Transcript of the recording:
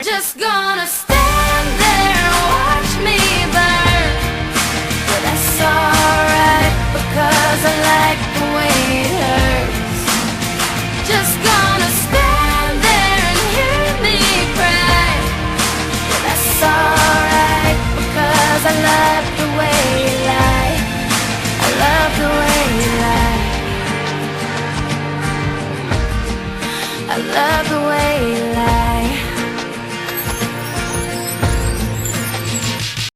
Just gonna stand there and watch me burn. But that's alright, because I like the way it hurts. Just gonna stand there and hear me cry. But that's alright, because I love the way you lie. I love the way you lie. I love the way you